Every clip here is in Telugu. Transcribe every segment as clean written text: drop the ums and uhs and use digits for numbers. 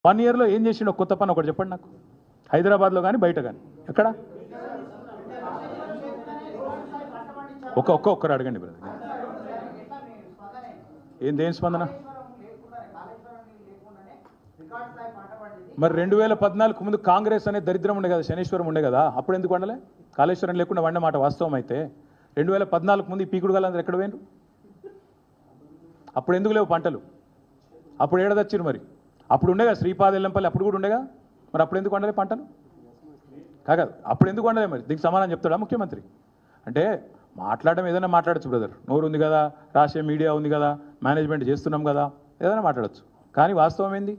1 ఇయర్లో ఏం చేసిండో కొత్త పని ఒకటి చెప్పండి నాకు. హైదరాబాద్లో కానీ బయట కానీ ఎక్కడ ఒక్కరు అడగండి బ్రదర్. దేని స్పందన? మరి 2014 ముందు కాంగ్రెస్ అనే దరిద్రం ఉండే కదా, శనేశ్వరం ఉండే కదా, అప్పుడు ఎందుకు వండలే? కాళేశ్వరం లేకుండా వండే మాట వాస్తవం అయితే 2014 ముందు ఈ పీకుడు గాలందరూ ఎక్కడ పోయినరు? అప్పుడు ఎందుకు లేవు పంటలు? అప్పుడు ఏడదచ్చిరు మరి? అప్పుడు ఉండేగా శ్రీపాద ఎల్లంపల్లి, అప్పుడు కూడా ఉండేగా, మరి అప్పుడు ఎందుకు వండలే పంటలు? కాదు అప్పుడు ఎందుకు వండలే? మరి దీనికి సమాధానం చెప్తాడా ముఖ్యమంత్రి? అంటే మాట్లాడడం ఏదైనా మాట్లాడచ్చు బ్రదర్, నోరు ఉంది కదా, రాష్ట్రీయ మీడియా ఉంది కదా, మేనేజ్మెంట్ చేస్తున్నాం కదా, ఏదైనా మాట్లాడచ్చు. కానీ వాస్తవం ఏంది?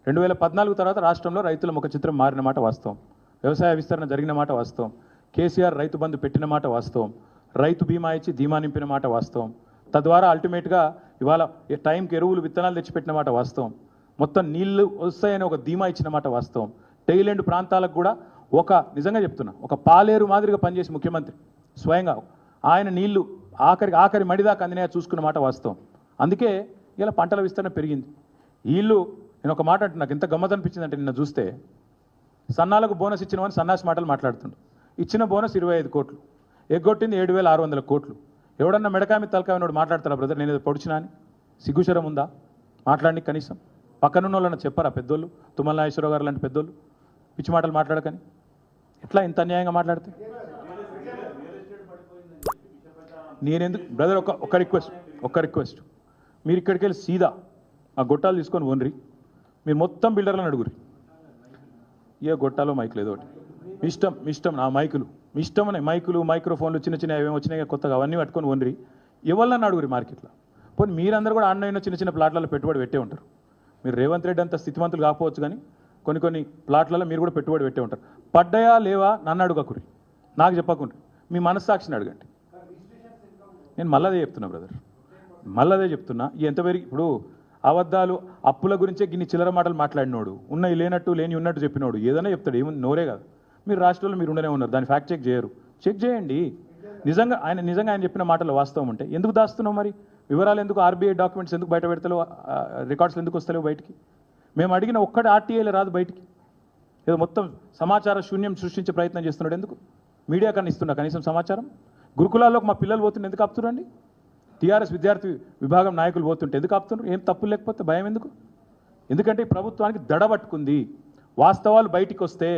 2014 తర్వాత రాష్ట్రంలో రైతుల ముఖ చిత్రం మారిన మాట వాస్తవం, వ్యవసాయ విస్తరణ జరిగిన మాట వాస్తవం, కేసీఆర్ రైతు బంధు పెట్టిన మాట వాస్తవం, రైతు బీమా ఇచ్చి ధీమా నింపిన మాట వాస్తవం, తద్వారా అల్టిమేట్గా ఇవాళ టైంకి ఎరువులు విత్తనాలు తెచ్చిపెట్టిన మాట వాస్తవం, మొత్తం నీళ్లు వస్తాయని ఒక ధీమా ఇచ్చిన మాట వాస్తవం, టైలెండ్ ప్రాంతాలకు కూడా ఒక నిజంగా చెప్తున్నా ఒక పాలేరు మాదిరిగా పనిచేసి ముఖ్యమంత్రి స్వయంగా ఆయన నీళ్లు ఆఖరి మడిదాకా అందినాయా చూసుకున్న మాట వాస్తవం. అందుకే ఇలా పంటల విస్తరణ పెరిగింది. వీళ్ళు నేను ఒక మాట అంటే నాకు ఎంత గమ్మత్ అనిపించిందంటే, నిన్న చూస్తే సన్నాలకు బోనస్ ఇచ్చినవని సన్నాసి మాటలు మాట్లాడుతుండు. ఇచ్చిన బోనస్ 25 కోట్లు, ఎగ్గొట్టింది 7,600 కోట్లు. ఎవడన్నా మెడకామి తలకాయనోడు మాట్లాడతారా బ్రదర్? నేను ఏదో పొడిచినా అని సిగ్గుశరం ఉందా మాట్లాడి? కనీసం పక్కనున్న వాళ్ళని చెప్పారా పెద్దోళ్ళు, తుమ్మల నాగేశ్వరరావు గారు లాంటి పెద్దోళ్ళు పిచ్చి మాటలు మాట్లాడకని? ఎట్లా ఇంత అన్యాయంగా మాట్లాడితే? నేనెందుకు బ్రదర్, ఒక్క రిక్వెస్ట్, మీరు ఇక్కడికి వెళ్ళి సీదా ఆ గొట్టాలు తీసుకొని ఓన్రి, మీరు మొత్తం బిల్డర్లను అడుగురి, ఏ గొట్టాలో మైకులు ఏదో ఒకటి మీ ఇష్టం నా మైకులు మీ ఇష్టం ఉన్నాయి, మైక్రోఫోన్లు చిన్న ఏమేమి వచ్చినాయి కొత్తగా, అవన్నీ పట్టుకొని ఓన్రి, ఎవరినన్నా అడుగురి మార్కెట్లో. పోనీ మీరందరూ కూడా ఆన్లైన్లో చిన్న ప్లాట్లలో పెట్టుబడి పెట్టే ఉంటారు. మీరు రేవంత్ రెడ్డి అంత స్థితిమంతులు కాకపోవచ్చు, కానీ కొన్ని ప్లాట్లలో మీరు కూడా పెట్టుబడి పెట్టే ఉంటారు. పడ్డాయా లేవా నన్ను అడుగకురి, నాకు చెప్పకుండ్రి, మీ మనస్సాక్షిని అడగండి. నేను మళ్ళీ చెప్తున్నా బ్రదర్, మళ్ళీ చెప్తున్నా. ఎంత పెరిగి ఇప్పుడు అబద్ధాలు అప్పుల గురించే గిన్ని చిల్లర మాటలు మాట్లాడినోడు, ఉన్నాయి లేనట్టు లేని ఉన్నట్టు చెప్పినోడు ఏదైనా చెప్తాడు, ఏముంది నోరే కాదు. మీరు రాష్ట్రంలో మీరు ఉండనే ఉన్నారు, దాన్ని ఫ్యాక్ట్ చెక్ చేయండి. నిజంగా ఆయన చెప్పిన మాటలు వాస్తవం ఉంటే ఎందుకు దాస్తున్నావు? మరి వివరాలు ఎందుకు? ఆర్బీఐ డాక్యుమెంట్స్ ఎందుకు బయట పెడతలేవు? రికార్డ్స్లు ఎందుకు వస్తలేవు బయటికి? మేము అడిగిన ఒక్కటి ఆర్టీఐలో రాదు బయటికి. ఏదో మొత్తం సమాచార శూన్యం సృష్టించే ప్రయత్నం చేస్తున్నాడు. ఎందుకు? మీడియా కన్నా ఇస్తున్నా కనీసం సమాచారం? గురుకులాల్లోకి మా పిల్లలు పోతుంటే ఎందుకు ఆపుతున్నారండి? టీఆర్ఎస్ విద్యార్థి విభాగం నాయకులు పోతుంటే ఎందుకు ఆపుతున్నారు? ఏం తప్పు లేకపోతే భయం ఎందుకు? ఎందుకంటే ఈ ప్రభుత్వానికి దడబట్టుకుంది. వాస్తవాలు బయటికి వస్తే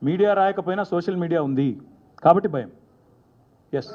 మీడియా రాయకపోయినా సోషల్ మీడియా ఉంది కాబట్టి భయం. ఎస్.